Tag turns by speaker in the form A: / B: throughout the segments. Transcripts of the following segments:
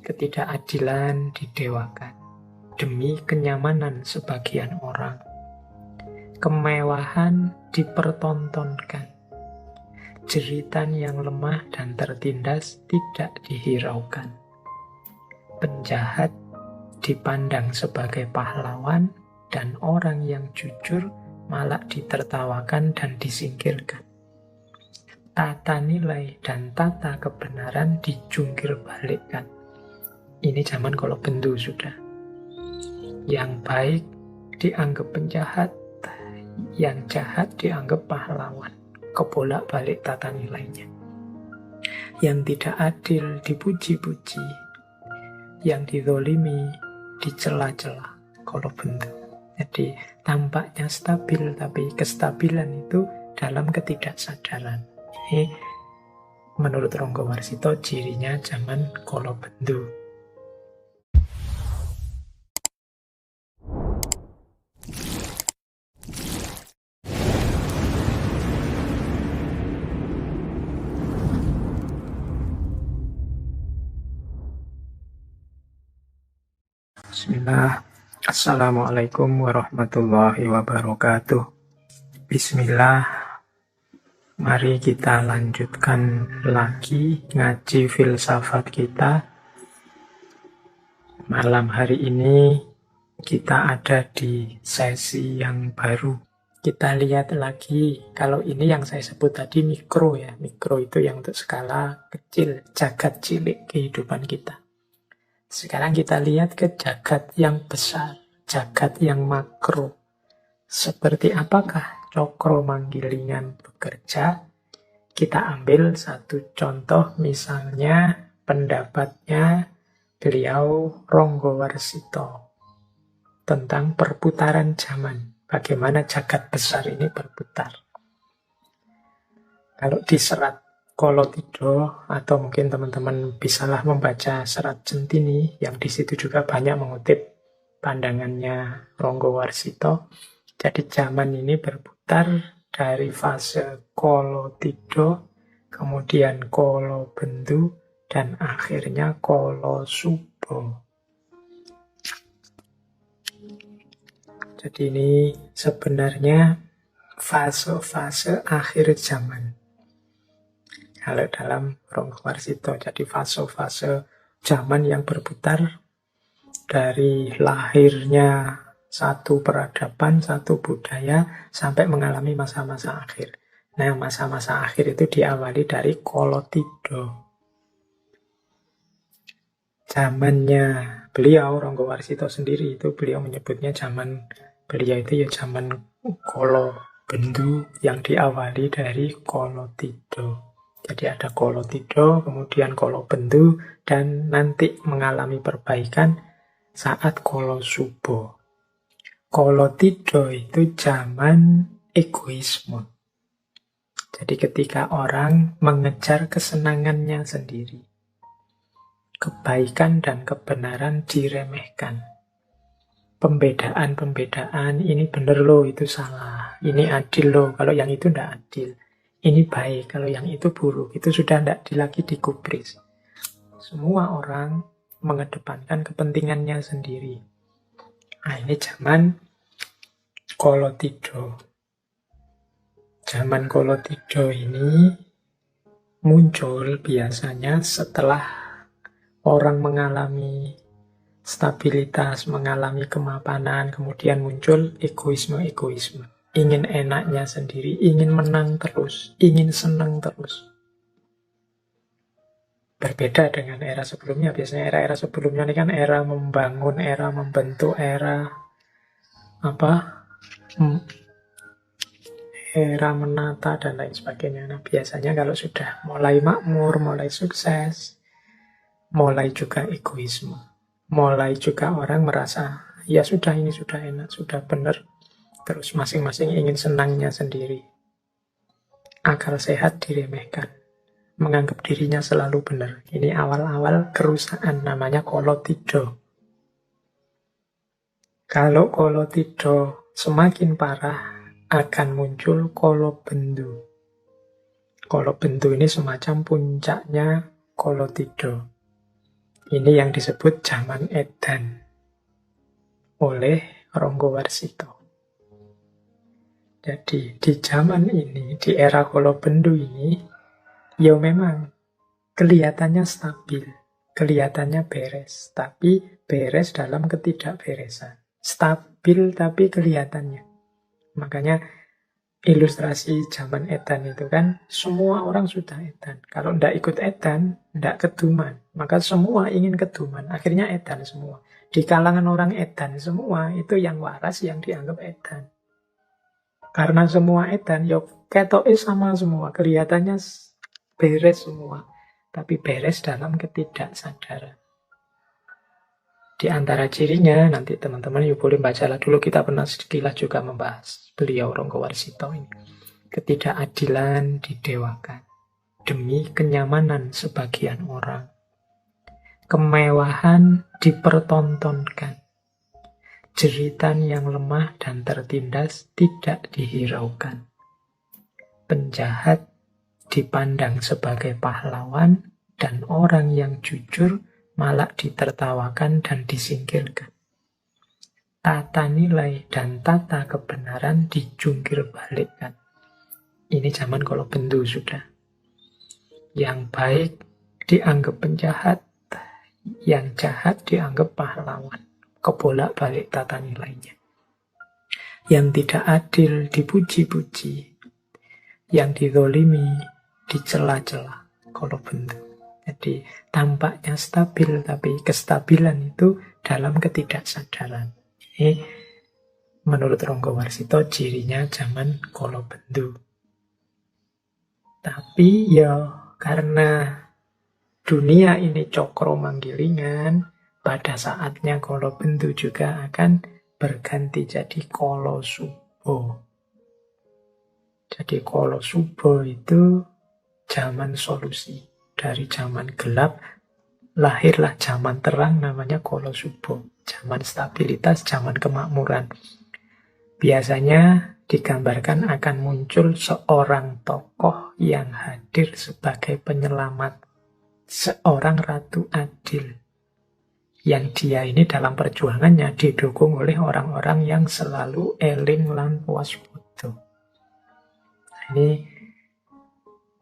A: ketidakadilan didewakan demi kenyamanan sebagian orang. Kemewahan dipertontonkan. Jeritan yang lemah dan tertindas tidak dihiraukan. Penjahat dipandang sebagai pahlawan dan orang yang jujur malah ditertawakan dan disingkirkan. Tata nilai dan tata kebenaran dijungkir balikkan. Ini zaman kalau bendu sudah. Yang baik dianggap penjahat, yang jahat dianggap pahlawan. Kebolak-balik tata nilainya. Yang tidak adil dipuji-puji, yang dizolimi dicela-cela kalau bentuk. Jadi tampaknya stabil, tapi kestabilan itu dalam ketidaksadaran. Ini menurut Ronggo Warsito cirinya zaman kala bendu. Bismillah. Assalamualaikum warahmatullahi wabarakatuh. Bismillah. Mari kita lanjutkan lagi ngaji filsafat kita. Malam hari ini kita ada di sesi yang baru. Kita lihat lagi, kalau ini yang saya sebut tadi mikro ya. Mikro itu yang untuk skala kecil, jagat cilik kehidupan kita. Sekarang kita lihat ke jagat yang besar, jagat yang makro. Seperti apakah cokro manggilingan bekerja? Kita ambil satu contoh, misalnya pendapatnya beliau Ronggo Warsito tentang perputaran zaman. Bagaimana jagat besar ini berputar. Kalau di serat Kolotido, atau mungkin teman-teman bisalah membaca serat Centini, yang di situ juga banyak mengutip pandangannya Ronggo Warsito. Jadi zaman ini berputar dari fase Kolotido, kemudian Kolobendu, dan akhirnya Kolosubo. Jadi ini sebenarnya fase-fase akhir zaman. Kalau dalam Ronggo Warsito, jadi fase-fase zaman yang berputar dari lahirnya satu peradaban, satu budaya, sampai mengalami masa-masa akhir. Nah, masa-masa akhir itu diawali dari Kolotido. Zamannya beliau, Ronggo Warsito sendiri, itu beliau menyebutnya zaman, beliau itu ya zaman Kolobendu yang diawali dari Kolotido. Jadi ada Kolotido, kemudian Kolobendu, dan nanti mengalami perbaikan saat Kolosubo. Kolotido itu zaman egoisme. Jadi ketika orang mengejar kesenangannya sendiri, kebaikan dan kebenaran diremehkan. Pembedaan-pembedaan, ini benar loh, itu salah. Ini adil loh, kalau yang itu tidak adil. Ini baik, kalau yang itu buruk. Itu sudah tidak lagi digubris. Semua orang mengedepankan kepentingannya sendiri. Nah, ini zaman Kolotido. Zaman Kolotido ini muncul biasanya setelah orang mengalami stabilitas, mengalami kemapanan, kemudian muncul egoisme-egoisme. Ingin enaknya sendiri, ingin menang terus, ingin senang terus. Berbeda dengan era sebelumnya. Biasanya era-era sebelumnya ini kan era membangun, era membentuk, era era menata dan lain sebagainya. Nah, biasanya kalau sudah mulai makmur, mulai sukses, mulai juga egoisme. Mulai juga orang merasa, ya sudah, ini sudah enak, sudah benar. Terus masing-masing ingin senangnya sendiri. Akal sehat diremehkan. Menganggap dirinya selalu benar. Ini awal-awal kerusakan, namanya Kolotido. Kalau Kolotido semakin parah, akan muncul Kolobendu. Kolobendu ini semacam puncaknya Kolotido. Ini yang disebut zaman edan oleh Ronggowarsito. Jadi di zaman ini, di era Kolobendu ini, ya memang kelihatannya stabil, kelihatannya beres, tapi beres dalam ketidakberesan. Stabil tapi kelihatannya. Makanya ilustrasi zaman edan itu kan, semua orang sudah edan. Kalau ndak ikut edan, ndak keduman. Maka semua ingin keduman, akhirnya edan semua. Di kalangan orang edan semua, itu yang waras yang dianggap edan. Karena semua edan, ya ketoknya sama semua, kelihatannya beres semua. Tapi beres dalam ketidaksadaran. Di antara cirinya, nanti teman-teman yuk boleh bacalah dulu, kita pernah sekilas juga membahas beliau Ronggowarsito ini. Ketidakadilan didewakan demi kenyamanan sebagian orang. Kemewahan dipertontonkan. Jeritan yang lemah dan tertindas tidak dihiraukan. Penjahat dipandang sebagai pahlawan dan orang yang jujur malah ditertawakan dan disingkirkan. Tata nilai dan tata kebenaran dijungkir balikkan. Ini zaman Kolobendu sudah. Yang baik dianggap penjahat, yang jahat dianggap pahlawan. Kebolak-balik tata nilainya. Yang tidak adil dipuji-puji, yang dizolimi dicela-cela. Kolobendu. Jadi tampaknya stabil, tapi kestabilan itu dalam ketidaksadaran. Ini menurut Ronggowarsito cirinya zaman Kolobendu. Tapi ya karena dunia ini cokro manggilingan, pada saatnya Kolobendu juga akan berganti jadi Kolosubo. Jadi Kolosubo itu zaman solusi. Dari zaman gelap, lahirlah zaman terang namanya Kolosubo. Zaman stabilitas, zaman kemakmuran. Biasanya digambarkan akan muncul seorang tokoh yang hadir sebagai penyelamat. Seorang ratu adil. Yang dia ini dalam perjuangannya didukung oleh orang-orang yang selalu eling lan waspada. Ini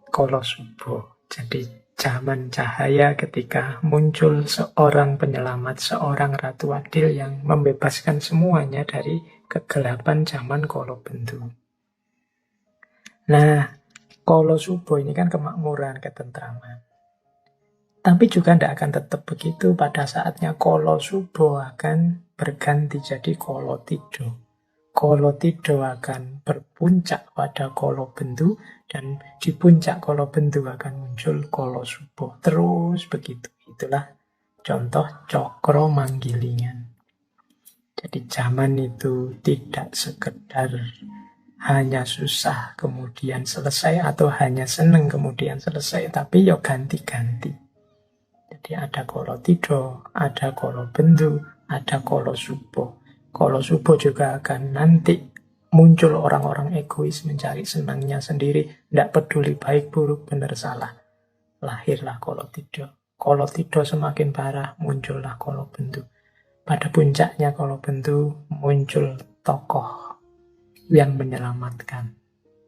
A: Kolosubo. Jadi zaman cahaya ketika muncul seorang penyelamat, seorang ratu adil yang membebaskan semuanya dari kegelapan zaman Kolobendu. Nah, Kolosubo ini kan kemakmuran, ketentraman. Tapi juga tidak akan tetap begitu. Pada saatnya Kolosubo akan berganti jadi Kolotido. Kolotido akan berpuncak pada Kolobendu, dan di puncak Kolobendu akan muncul Kolosubo. Terus begitu. Itulah contoh cokro manggilingan. Jadi zaman itu tidak sekedar hanya susah kemudian selesai, atau hanya seneng kemudian selesai, tapi ya ganti-ganti. Jadi ada Kolotido, ada Kolobendu, ada Kolosubo. Kolosubo juga akan nanti muncul orang-orang egois mencari senangnya sendiri, tidak peduli baik buruk benar salah. Lahirlah Kolotido. Kolotido semakin parah, muncullah Kolobendu. Pada puncaknya Kolobendu muncul tokoh yang menyelamatkan.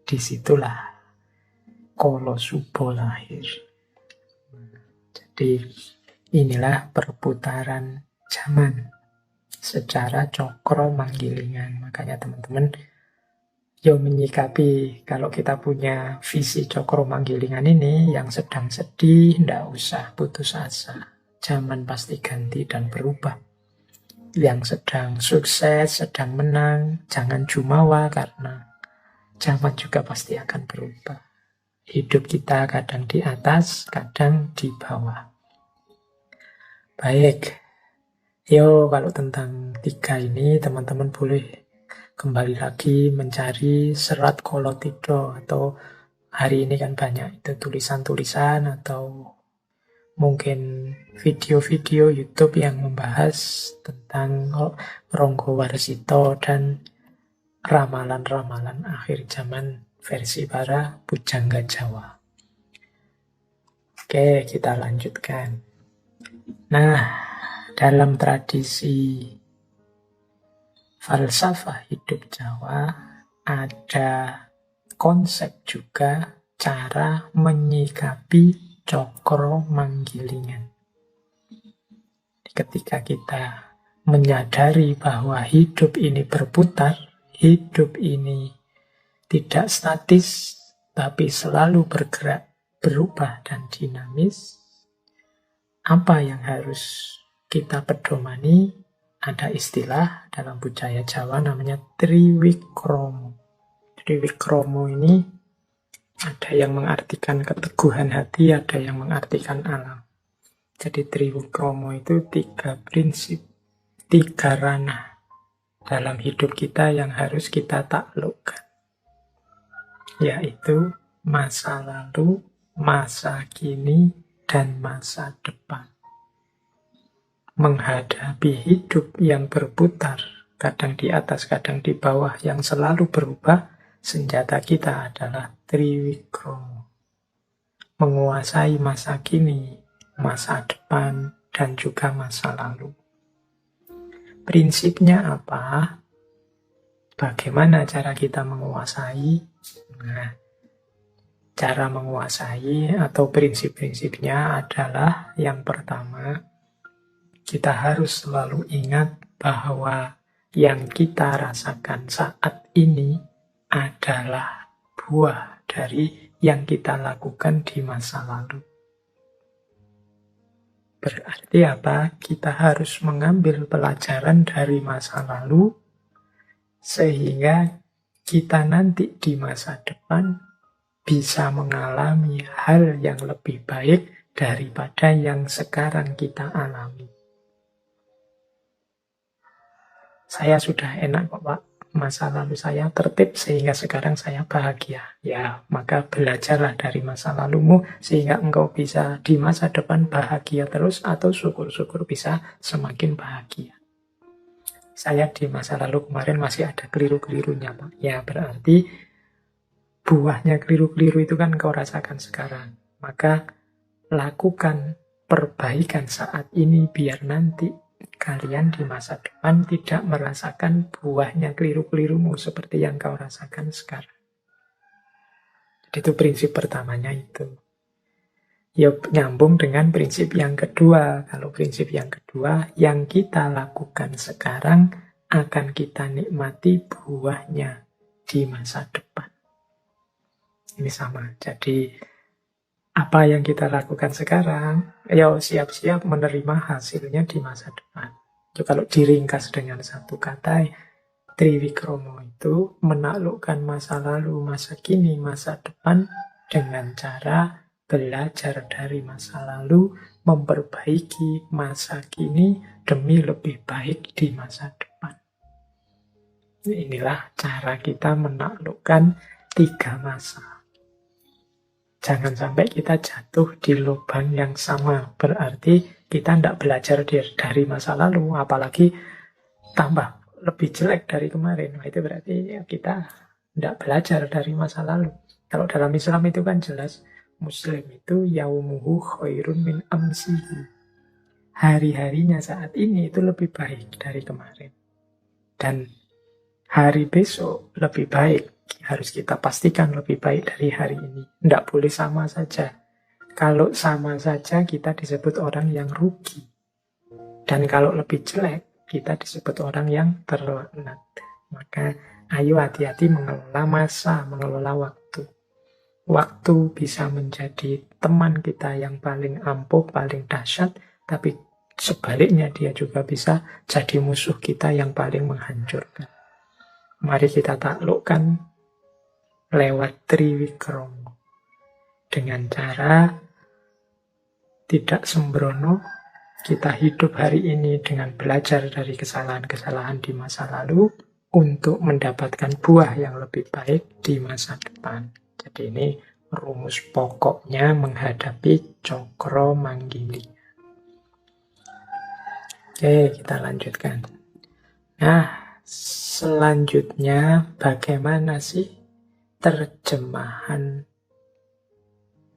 A: Disitulah Kolosubo lahir. Jadi inilah perputaran zaman secara cokro manggilingan. Makanya teman-teman yo menyikapi kalau kita punya visi cokro manggilingan ini, yang sedang sedih ndak usah putus asa. Zaman pasti ganti dan berubah. Yang sedang sukses, sedang menang, jangan jumawa karena zaman juga pasti akan berubah. Hidup kita kadang di atas, kadang di bawah. Baik, yo kalau tentang tiga ini teman-teman boleh kembali lagi mencari serat Kolotido, atau hari ini kan banyak itu tulisan-tulisan atau mungkin video-video YouTube yang membahas tentang Ronggowarsito dan ramalan-ramalan akhir zaman versi para pujangga Jawa. Oke, kita lanjutkan. Nah, dalam tradisi falsafah hidup Jawa ada konsep juga cara menyikapi cokro manggilingan. Ketika kita menyadari bahwa hidup ini berputar, hidup ini tidak statis, tapi selalu bergerak, berubah, dan dinamis, apa yang harus kita pedomani? Ada istilah dalam budaya Jawa namanya Triwikromo. Triwikromo ini ada yang mengartikan keteguhan hati, ada yang mengartikan alam. Jadi Triwikromo itu 3 prinsip, 3 ranah dalam hidup kita yang harus kita taklukkan. Yaitu masa lalu, masa kini, dan masa depan. Menghadapi hidup yang berputar, kadang di atas, kadang di bawah, yang selalu berubah, senjata kita adalah Triwikromo. Menguasai masa kini, masa depan, dan juga masa lalu. Prinsipnya apa? Bagaimana cara kita menguasai? Nah, cara menguasai atau prinsip-prinsipnya adalah yang pertama, kita harus selalu ingat bahwa yang kita rasakan saat ini adalah buah dari yang kita lakukan di masa lalu. Berarti apa? Kita harus mengambil pelajaran dari masa lalu sehingga kita nanti di masa depan bisa mengalami hal yang lebih baik daripada yang sekarang kita alami. Saya sudah enak kok Pak, masa lalu saya tertib sehingga sekarang saya bahagia. Ya, maka belajarlah dari masa lalumu sehingga engkau bisa di masa depan bahagia terus atau syukur-syukur bisa semakin bahagia. Saya di masa lalu kemarin masih ada keliru-kelirunya Pak. Ya, berarti buahnya keliru-keliru itu kan kau rasakan sekarang. Maka lakukan perbaikan saat ini biar nanti kalian di masa depan tidak merasakan buahnya keliru-kelirumu seperti yang kau rasakan sekarang. Jadi itu prinsip pertamanya itu. Ya nyambung dengan prinsip yang kedua. Kalau prinsip yang kedua, yang kita lakukan sekarang akan kita nikmati buahnya di masa depan. Ini sama. Jadi apa yang kita lakukan sekarang, ya siap-siap menerima hasilnya di masa depan. Jadi kalau diringkas dengan satu kata, Triwikromo itu menaklukkan masa lalu, masa kini, masa depan dengan cara belajar dari masa lalu, memperbaiki masa kini demi lebih baik di masa depan. Inilah cara kita menaklukkan 3 masa. Jangan sampai kita jatuh di lubang yang sama. Berarti kita tidak belajar dari masa lalu. Apalagi tambah lebih jelek dari kemarin. Nah, itu berarti kita tidak belajar dari masa lalu. Kalau dalam Islam itu kan jelas. Muslim itu yaumuhu khairun min amsihi. Hari-harinya saat ini itu lebih baik dari kemarin. Dan hari besok lebih baik. Harus kita pastikan lebih baik dari hari ini. Tidak boleh sama saja. Kalau sama saja kita disebut orang yang rugi. Dan kalau lebih jelek, kita disebut orang yang terlaknat. Maka ayo hati-hati mengelola masa, mengelola waktu. Waktu bisa menjadi teman kita yang paling ampuh, paling dahsyat. Tapi sebaliknya dia juga bisa jadi musuh kita yang paling menghancurkan. Mari kita taklukkan lewat Triwikromo. Dengan cara tidak sembrono, kita hidup hari ini dengan belajar dari kesalahan-kesalahan di masa lalu untuk mendapatkan buah yang lebih baik di masa depan. Jadi ini rumus pokoknya menghadapi cokro manggiling. Oke, kita lanjutkan. Nah, selanjutnya bagaimana sih terjemahan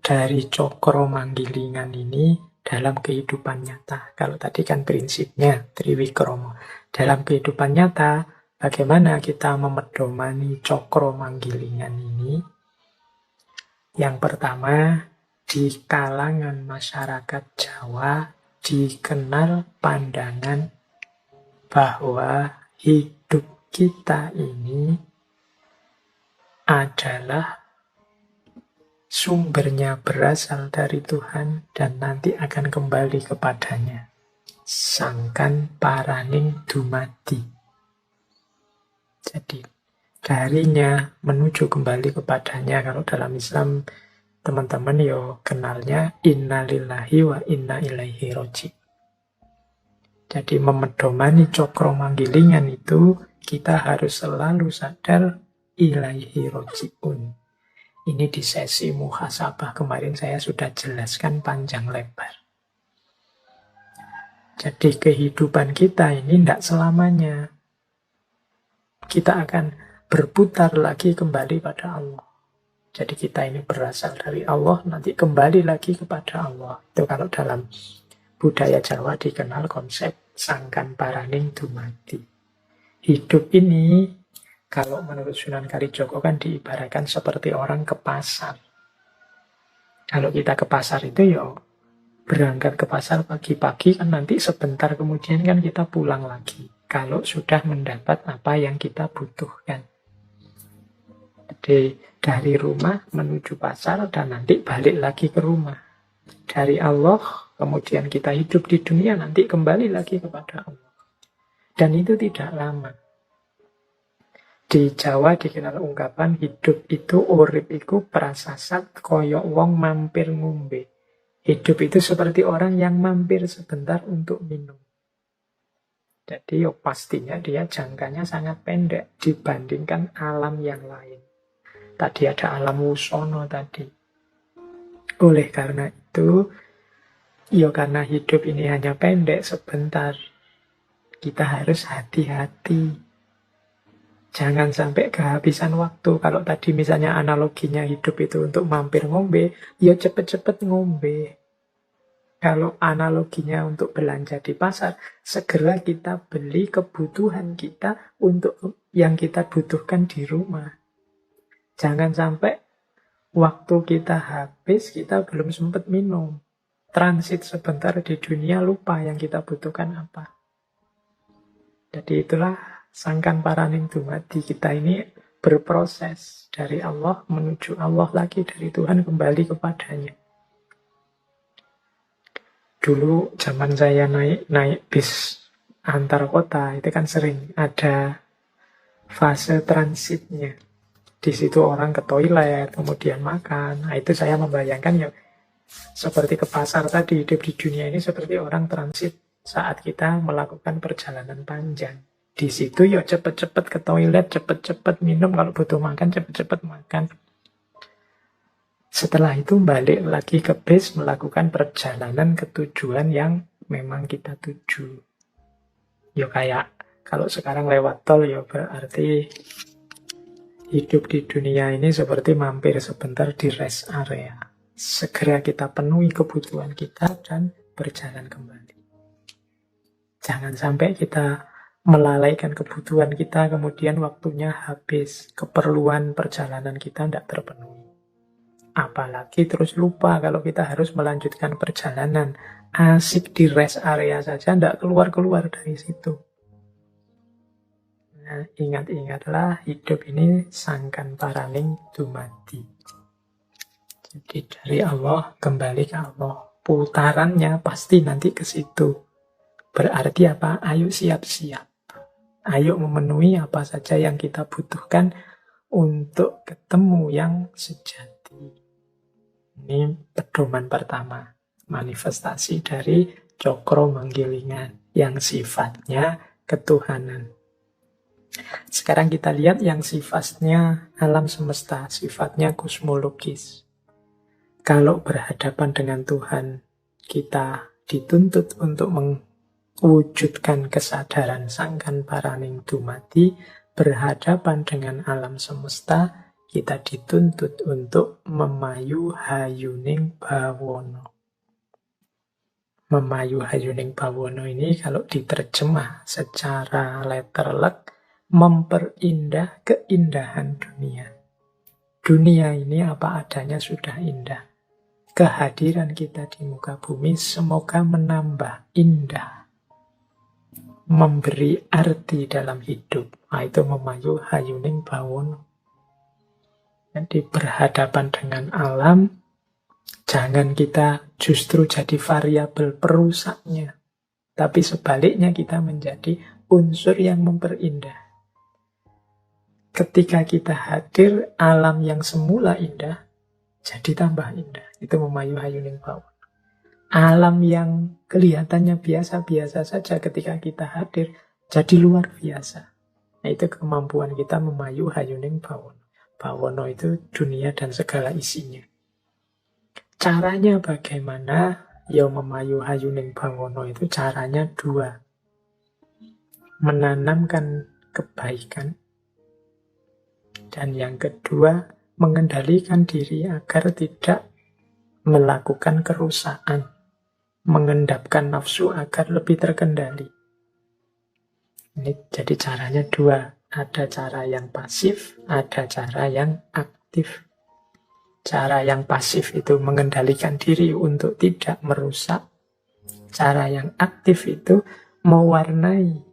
A: dari cokro manggilingan ini dalam kehidupan nyata. Kalau tadi kan prinsipnya Triwikromo. Dalam kehidupan nyata, bagaimana kita memedomani cokro manggilingan ini? Yang pertama, di kalangan masyarakat Jawa dikenal pandangan bahwa hidup kita ini adalah sumbernya berasal dari Tuhan dan nanti akan kembali kepadanya. Sangkan paraning dumadi. Jadi darinya menuju kembali kepadanya. Kalau dalam Islam teman-teman yo kenalnya innalillahi wa inna ilaihi roji. Jadi memedomani cokro manggilingan itu kita harus selalu sadar ilaihi rojiun. Ini di sesi muhasabah kemarin saya sudah jelaskan panjang lebar. Jadi kehidupan kita ini tidak selamanya. Kita akan berputar lagi kembali pada Allah. Jadi kita ini berasal dari Allah, nanti kembali lagi kepada Allah. Itu kalau dalam budaya Jawa dikenal konsep sangkan paraning dumadi. Hidup ini, kalau menurut Sunan Kalijogo kan diibaratkan seperti orang ke pasar. Kalau kita ke pasar itu ya berangkat ke pasar pagi-pagi kan nanti sebentar kemudian kan kita pulang lagi. Kalau sudah mendapat apa yang kita butuhkan. Jadi dari rumah menuju pasar dan nanti balik lagi ke rumah. Dari Allah, kemudian kita hidup di dunia, nanti kembali lagi kepada Allah. Dan itu tidak lama. Di Jawa dikenal ungkapan hidup itu urip iku prasasat koyok wong mampir ngombe. Hidup itu seperti orang yang mampir sebentar untuk minum. Jadi pastinya dia jangkanya sangat pendek dibandingkan alam yang lain. Tadi ada alam wusono tadi. Oleh karena itu, karena hidup ini hanya pendek sebentar, kita harus hati-hati. Jangan sampai kehabisan waktu. Kalau tadi misalnya analoginya hidup itu untuk mampir ngombe, ya cepet-cepet ngombe. Kalau analoginya untuk belanja di pasar, segera kita beli kebutuhan kita untuk yang kita butuhkan di rumah. Jangan sampai waktu kita habis, kita belum sempat minum. Transit sebentar di dunia, lupa yang kita butuhkan apa. Jadi itulah sangkan paraning dumadi. Kita ini berproses dari Allah menuju Allah lagi, dari Tuhan kembali kepadanya. Dulu zaman saya naik bis antar kota, itu kan sering ada fase transitnya. Di situ orang ke toilet, kemudian makan. Nah, itu saya membayangkan ya seperti ke pasar tadi, hidup di dunia ini seperti orang transit saat kita melakukan perjalanan panjang. Di situ ya cepet-cepet ke toilet, cepet-cepet minum, kalau butuh makan cepet-cepet makan. Setelah itu balik lagi ke bis melakukan perjalanan ke tujuan yang memang kita tuju. Ya kayak kalau sekarang lewat tol ya berarti hidup di dunia ini seperti mampir sebentar di rest area. Segera kita penuhi kebutuhan kita dan berjalan kembali. Jangan sampai kita melalaikan kebutuhan kita, kemudian waktunya habis. Keperluan perjalanan kita tidak terpenuhi. Apalagi terus lupa kalau kita harus melanjutkan perjalanan. Asik di rest area saja, tidak keluar-keluar dari situ. Nah, ingat-ingatlah hidup ini sangkan paraning dumadi. Jadi dari Allah kembali ke Allah. Putarannya pasti nanti ke situ. Berarti apa? Ayo siap-siap. Ayo memenuhi apa saja yang kita butuhkan untuk ketemu yang sejati. Ini pedoman pertama. Manifestasi dari cokro manggilingan yang sifatnya ketuhanan. Sekarang kita lihat yang sifatnya alam semesta, sifatnya kosmologis. Kalau berhadapan dengan Tuhan, kita dituntut untuk mewujudkan kesadaran sangkan paraning dumadi. Berhadapan dengan alam semesta, kita dituntut untuk memayu hayuning bawono. Memayu Hayuning Bawono ini kalau diterjemah secara letterlek, memperindah keindahan dunia. Dunia ini apa adanya sudah indah. Kehadiran kita di muka bumi semoga menambah indah, memberi arti dalam hidup. Nah, itu memayu Hayuning Bawono. Jadi berhadapan dengan alam, jangan kita justru jadi variabel perusaknya, tapi sebaliknya kita menjadi unsur yang memperindah. Ketika kita hadir, alam yang semula indah jadi tambah indah. Itu memayu Hayuning Bawono. Alam yang kelihatannya biasa-biasa saja ketika kita hadir jadi luar biasa. Nah, itu kemampuan kita memayu Hayuning Bawono. Bawono itu dunia dan segala isinya. Caranya bagaimana? Ya memayu Hayuning Bawono itu caranya dua. Menanamkan kebaikan. Dan yang kedua, mengendalikan diri agar tidak melakukan kerusakan. Mengendapkan nafsu agar lebih terkendali. Ini jadi caranya dua. Ada cara yang pasif, ada cara yang aktif. Cara yang pasif itu mengendalikan diri untuk tidak merusak. Cara yang aktif itu mewarnai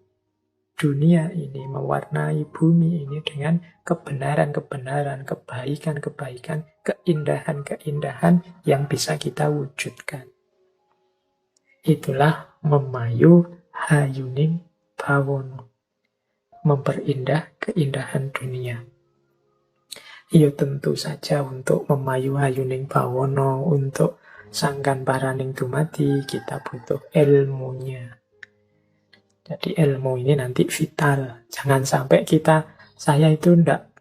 A: dunia ini, mewarnai bumi ini dengan kebenaran-kebenaran, kebaikan-kebaikan, keindahan-keindahan yang bisa kita wujudkan. Itulah memayu Hayuning Bawono. Memperindah keindahan dunia. Ya tentu saja untuk memayu Hayuning Bawono, untuk sangkan paraning dumadi, kita butuh ilmunya. Jadi ilmu ini nanti vital. Jangan sampai saya itu ndak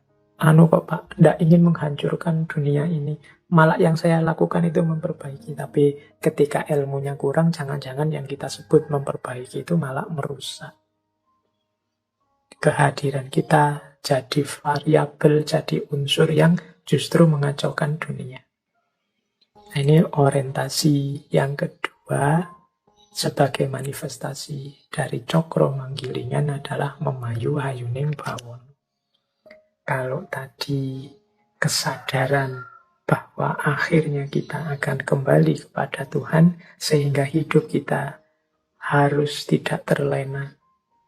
A: ingin menghancurkan dunia ini. Malah yang saya lakukan itu memperbaiki. Tapi ketika ilmunya kurang, jangan-jangan yang kita sebut memperbaiki itu malah merusak. Kehadiran kita jadi variabel, jadi unsur yang justru mengacaukan dunia. Nah, ini orientasi yang kedua sebagai manifestasi dari Cokro Manggilingan adalah memayu Hayuning Bawono. Kalau tadi kesadaran bahwa akhirnya kita akan kembali kepada Tuhan, sehingga hidup kita harus tidak terlena,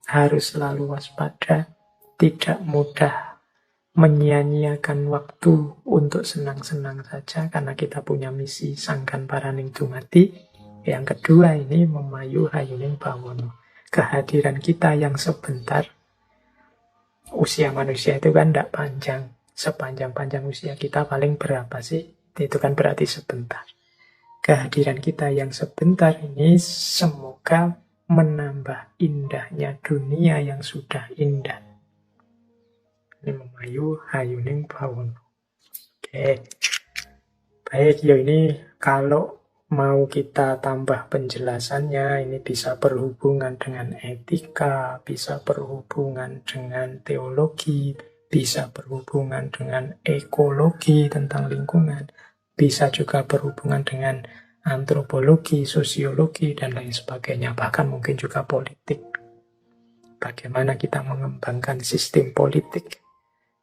A: harus selalu waspada, tidak mudah menyia-nyiakan waktu untuk senang-senang saja karena kita punya misi sangkan paraning dumadi. Yang kedua ini memayu Hayuning Bawono. Kehadiran kita yang sebentar. Usia manusia itu kan tidak panjang. Sepanjang-panjang usia kita paling berapa sih? Itu kan berarti sebentar. Kehadiran kita yang sebentar ini semoga menambah indahnya dunia yang sudah indah. Ini memayu Hayuning Bawono. Oke. Baik, ya ini kalau mau kita tambah penjelasannya, ini bisa berhubungan dengan etika, bisa berhubungan dengan teologi, bisa berhubungan dengan ekologi tentang lingkungan, bisa juga berhubungan dengan antropologi, sosiologi, dan lain sebagainya. Bahkan mungkin juga politik. Bagaimana kita mengembangkan sistem politik,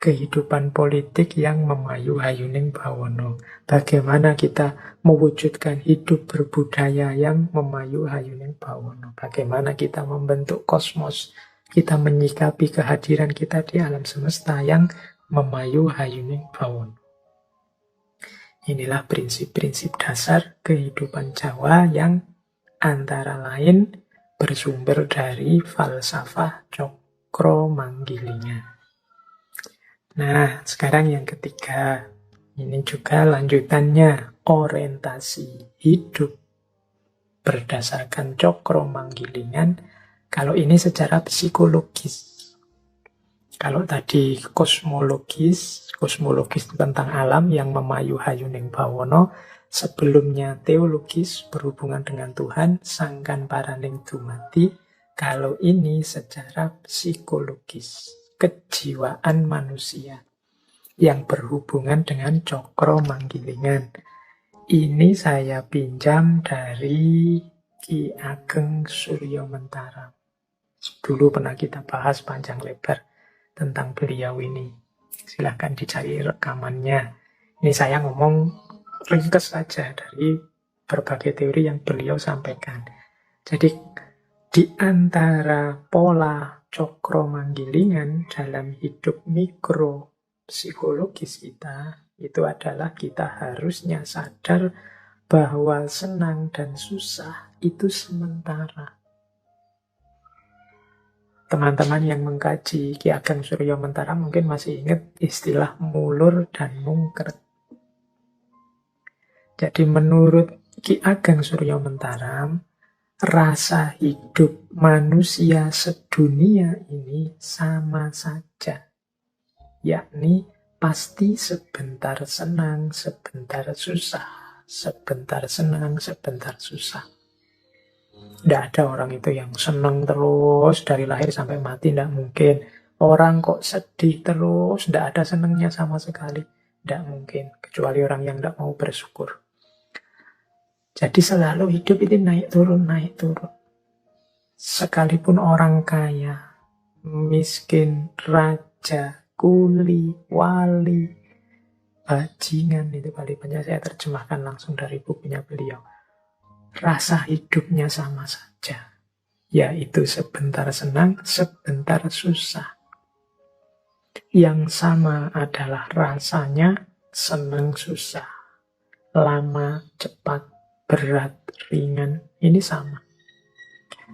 A: kehidupan politik yang memayu Hayuning Bawono. Bagaimana kita mewujudkan hidup berbudaya yang memayu Hayuning Bawono. Bagaimana kita membentuk kosmos, kita menyikapi kehadiran kita di alam semesta yang memayu Hayuning Bawono. Inilah prinsip-prinsip dasar kehidupan Jawa yang antara lain bersumber dari falsafah Cokro Manggilingan. Nah, sekarang yang ketiga. Ini juga lanjutannya, orientasi hidup berdasarkan Cokro Manggilingan. Kalau ini secara psikologis. Kalau tadi kosmologis tentang alam yang memayu Hayuning Bawono. Sebelumnya teologis berhubungan dengan Tuhan, sangkan paraning dumadi. Kalau ini secara psikologis, kejiwaan manusia yang berhubungan dengan Cokro Manggilingan. Ini saya pinjam dari Ki Ageng Suryo Mentaram. Dulu pernah kita bahas panjang lebar tentang beliau ini. Silahkan dicari rekamannya. Ini saya ngomong ringkes saja dari berbagai teori yang beliau sampaikan. Jadi di antara pola cokro manggilingan dalam hidup mikro psikologis kita, itu adalah kita harusnya sadar bahwa senang dan susah itu sementara. Teman-teman yang mengkaji Ki Ageng Suryo Mentaram mungkin masih ingat istilah mulur dan mungkret. Jadi menurut Ki Ageng Suryo Mentaram, rasa hidup manusia sedunia ini sama saja. Yakni pasti sebentar senang, sebentar susah. Sebentar senang, sebentar susah. Tidak ada orang itu yang senang terus dari lahir sampai mati, tidak mungkin. Orang kok sedih terus, tidak ada senangnya sama sekali. Tidak mungkin, kecuali orang yang tidak mau bersyukur. Jadi selalu hidup itu naik turun, naik turun. Sekalipun orang kaya, miskin, raja, kuli, wali, bajingan, itu paling banyak saya terjemahkan langsung dari bukunya beliau. Rasa hidupnya sama saja, yaitu sebentar senang, sebentar susah. Yang sama adalah rasanya senang susah, lama, cepat, berat, ringan, ini sama.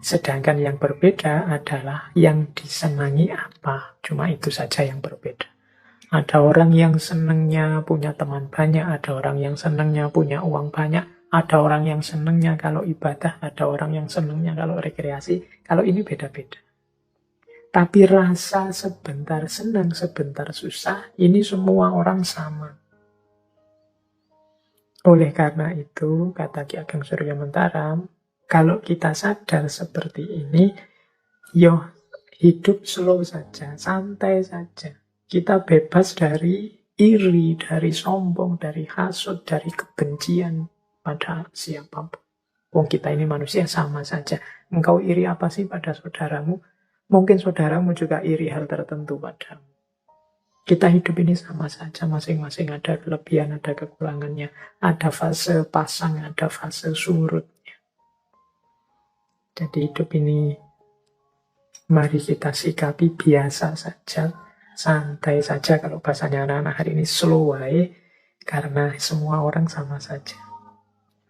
A: Sedangkan yang berbeda adalah yang disenangi apa, cuma itu saja yang berbeda. Ada orang yang senangnya punya teman banyak, ada orang yang senangnya punya uang banyak, ada orang yang senangnya kalau ibadah, ada orang yang senangnya kalau rekreasi. Kalau ini beda-beda. Tapi rasa sebentar senang, sebentar susah, ini semua orang sama. Oleh karena itu, kata Ki Ageng Suryo Mentaram, kalau kita sadar seperti ini, yo hidup slow saja, santai saja. Kita bebas dari iri, dari sombong, dari hasut, dari kebencian pada siapapun. Wong kita ini manusia sama saja. Engkau iri apa sih pada saudaramu? Mungkin saudaramu juga iri hal tertentu padamu. Kita hidup ini sama saja, masing-masing ada kelebihan, ada kekurangannya. Ada fase pasang, ada fase surutnya. Jadi hidup ini mari kita sikapi biasa saja, santai saja. Kalau bahasanya anak-anak hari ini slow way, karena semua orang sama saja.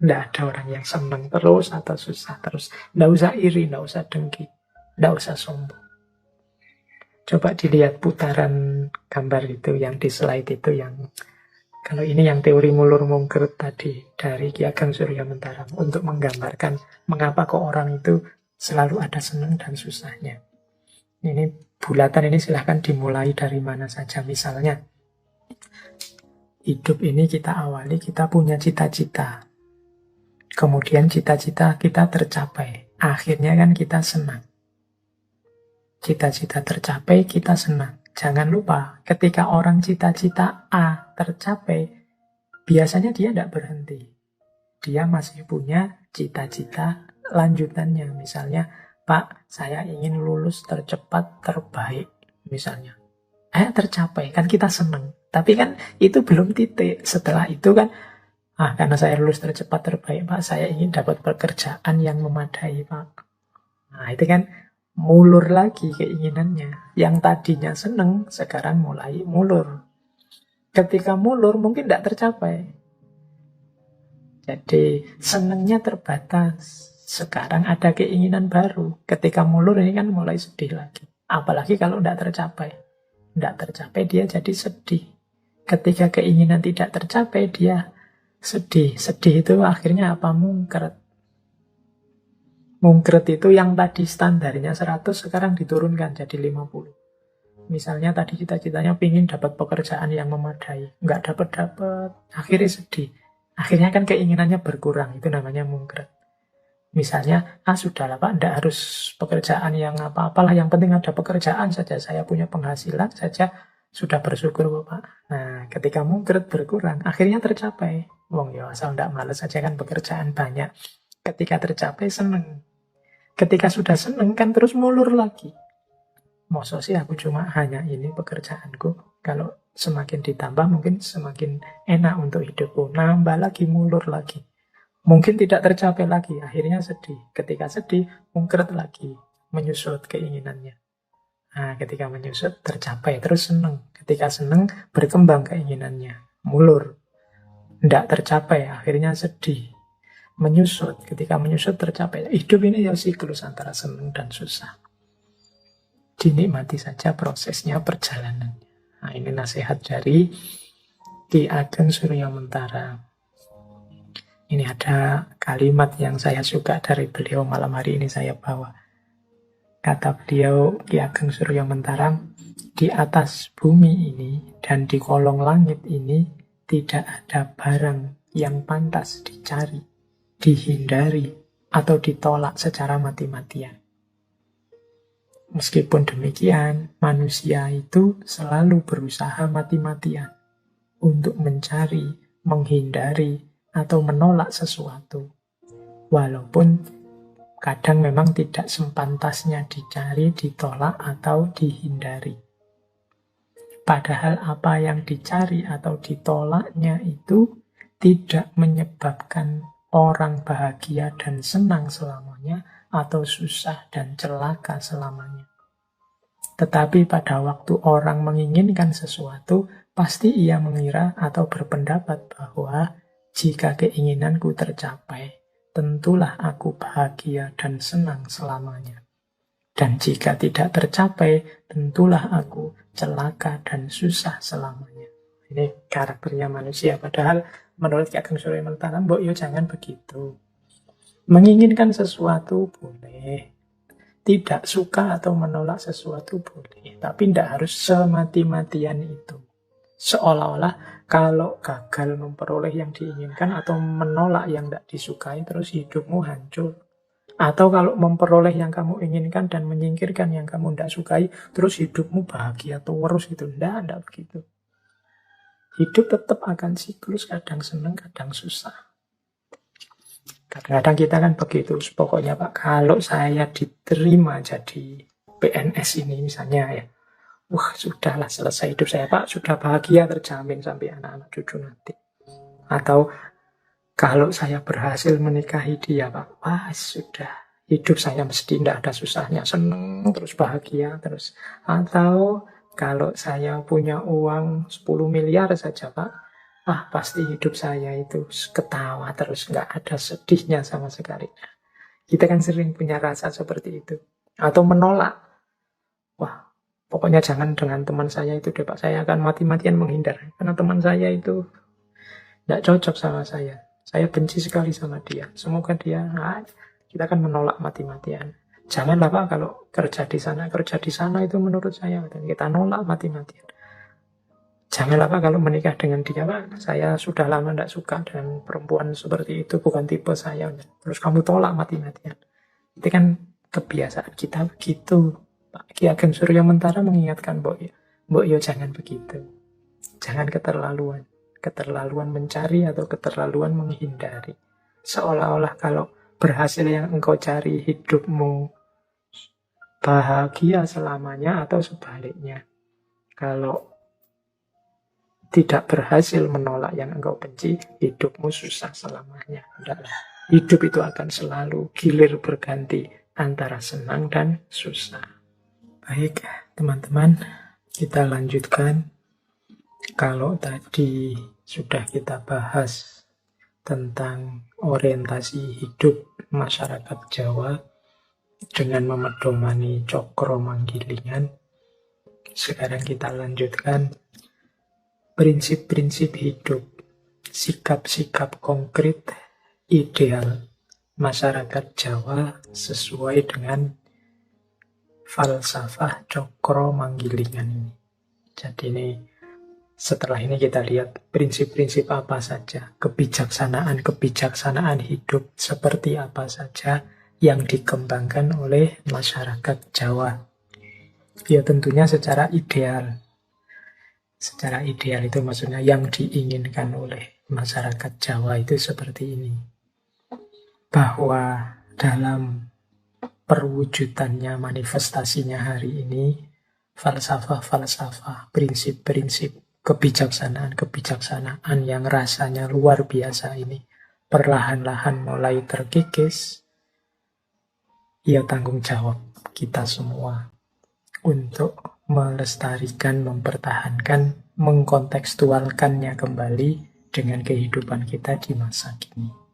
A: Tidak ada orang yang senang terus atau susah terus. Tidak usah iri, tidak usah dengki, tidak usah sombong. Coba dilihat putaran gambar itu yang di slide itu, yang kalau ini yang teori mulur mungkret tadi dari Ki Ageng Suryo Mentaram untuk menggambarkan mengapa kok orang itu selalu ada senang dan susahnya. Ini bulatan ini silahkan dimulai dari mana saja. Misalnya hidup ini kita awali, kita punya cita-cita. Kemudian cita-cita kita tercapai. Akhirnya kan kita senang. Cita-cita tercapai, kita senang. Jangan lupa, ketika orang cita-cita A tercapai, biasanya dia tidak berhenti. Dia masih punya cita-cita lanjutannya. Misalnya, Pak, saya ingin lulus tercepat, terbaik. Misalnya. Tercapai, kan kita senang. Tapi kan itu belum titik. Setelah itu kan, karena saya lulus tercepat, terbaik, Pak, saya ingin dapat pekerjaan yang memadai, Pak. Nah, itu kan mulur lagi keinginannya. Yang tadinya seneng, sekarang mulai mulur. Ketika mulur, mungkin tidak tercapai. Jadi, senengnya terbatas. Sekarang ada keinginan baru. Ketika mulur, ini kan mulai sedih lagi. Apalagi kalau tidak tercapai. Tidak tercapai, dia jadi sedih. Ketika keinginan tidak tercapai, dia sedih. Sedih itu akhirnya apa? Mungkret. Mungkret itu yang tadi standarnya 100, sekarang diturunkan jadi 50. Misalnya tadi cita-citanya pingin dapat pekerjaan yang memadai. Nggak dapat-dapat, akhirnya sedih. Akhirnya kan keinginannya berkurang, itu namanya mungkret. Misalnya, sudahlah Pak, nggak harus pekerjaan yang apa-apalah, yang penting ada pekerjaan saja, saya punya penghasilan saja, sudah bersyukur Bapak. Nah, ketika mungkret berkurang, akhirnya tercapai. Wong ya asal nggak males saja kan pekerjaan banyak. Ketika tercapai seneng. Ketika sudah seneng kan terus mulur lagi. Masa sih aku cuma hanya ini pekerjaanku. Kalau semakin ditambah mungkin semakin enak untuk hidupku. Nambah lagi, mulur lagi. Mungkin tidak tercapai lagi, akhirnya sedih. Ketika sedih, mungkret lagi, menyusut keinginannya. Nah, ketika menyusut, tercapai, terus seneng. Ketika seneng, berkembang keinginannya. Mulur. Tidak tercapai, akhirnya sedih. Menyusut, ketika menyusut tercapai. Hidup ini ya siklus antara seneng dan susah. Dinikmati saja prosesnya, perjalanannya. Nah, ini nasihat dari Ki Ageng Suryamentara. Ini ada kalimat yang saya suka dari beliau, malam hari ini saya bawa. Kata beliau, Ki Ageng Suryamentara, di atas bumi ini dan di kolong langit ini tidak ada barang yang pantas dicari, dihindari, atau ditolak secara mati-matian. Meskipun demikian, manusia itu selalu berusaha mati-matian untuk mencari, menghindari, atau menolak sesuatu. Walaupun kadang memang tidak sepantasnya dicari, ditolak, atau dihindari. Padahal apa yang dicari atau ditolaknya itu tidak menyebabkan orang bahagia dan senang selamanya, atau susah dan celaka selamanya. Tetapi pada waktu orang menginginkan sesuatu, pasti ia mengira atau berpendapat bahwa jika keinginanku tercapai, tentulah aku bahagia dan senang selamanya. Dan jika tidak tercapai, tentulah aku celaka dan susah selamanya. Ini karakternya manusia. Padahal menurut Ki Ageng Suryamentara, mbok yo jangan begitu. Menginginkan sesuatu boleh, tidak suka atau menolak sesuatu boleh, tapi tidak harus semati-matian itu. Seolah-olah kalau gagal memperoleh yang diinginkan atau menolak yang tidak disukai, terus hidupmu hancur. Atau kalau memperoleh yang kamu inginkan dan menyingkirkan yang kamu tidak sukai, terus hidupmu bahagia terus gitu. Tidak begitu. Hidup tetap akan siklus, kadang senang, kadang susah. Kadang-kadang kita kan begitu, pokoknya Pak, kalau saya diterima jadi PNS ini misalnya ya, wah sudahlah selesai hidup saya Pak, sudah bahagia terjamin sampai anak-anak cucu nanti. Atau kalau saya berhasil menikahi dia Pak, wah sudah hidup saya mesti tidak ada susahnya, senang terus bahagia terus. Atau kalau saya punya uang 10 miliar saja Pak, pasti hidup saya itu ketawa terus, nggak ada sedihnya sama sekali. Kita kan sering punya rasa seperti itu. Atau menolak. Wah, pokoknya jangan dengan teman saya itu deh Pak, saya akan mati-matian menghindar. Karena teman saya itu nggak cocok sama saya. Saya benci sekali sama dia. Semoga dia, kita akan menolak mati-matian. Janganlah Pak kalau kerja di sana itu menurut saya. Kita nolak mati-matian. Janganlah Pak kalau menikah dengan dia Pak, saya sudah lama tidak suka dengan perempuan seperti itu, bukan tipe saya. Terus kamu tolak mati-matian. Itu kan kebiasaan kita begitu. Pak Ki Ageng Suryamentara mengingatkan Mbok yo jangan begitu. Jangan keterlaluan. Keterlaluan mencari atau keterlaluan menghindari. Seolah-olah kalau berhasil yang engkau cari, hidupmu bahagia selamanya, atau sebaliknya. Kalau tidak berhasil menolak yang engkau benci, hidupmu susah selamanya. Tidaklah. Hidup itu akan selalu gilir berganti antara senang dan susah. Baik, teman-teman, kita lanjutkan. Kalau tadi sudah kita bahas tentang orientasi hidup masyarakat Jawa dengan memedomani Cokro Manggilingan, sekarang kita lanjutkan prinsip-prinsip hidup, sikap-sikap konkret, ideal masyarakat Jawa sesuai dengan falsafah Cokro Manggilingan ini. Jadi ini, setelah ini kita lihat prinsip-prinsip apa saja, kebijaksanaan hidup seperti apa saja yang dikembangkan oleh masyarakat Jawa. Ya tentunya secara ideal. Secara ideal itu maksudnya yang diinginkan oleh masyarakat Jawa itu seperti ini. bahwa dalam perwujudannya, manifestasinya hari ini, falsafah-falsafah, prinsip-prinsip kebijaksanaan-kebijaksanaan yang rasanya luar biasa ini perlahan-lahan mulai terkikis. Ya, tanggung jawab kita semua untuk melestarikan, mempertahankan, mengkontekstualkannya kembali dengan kehidupan kita di masa kini.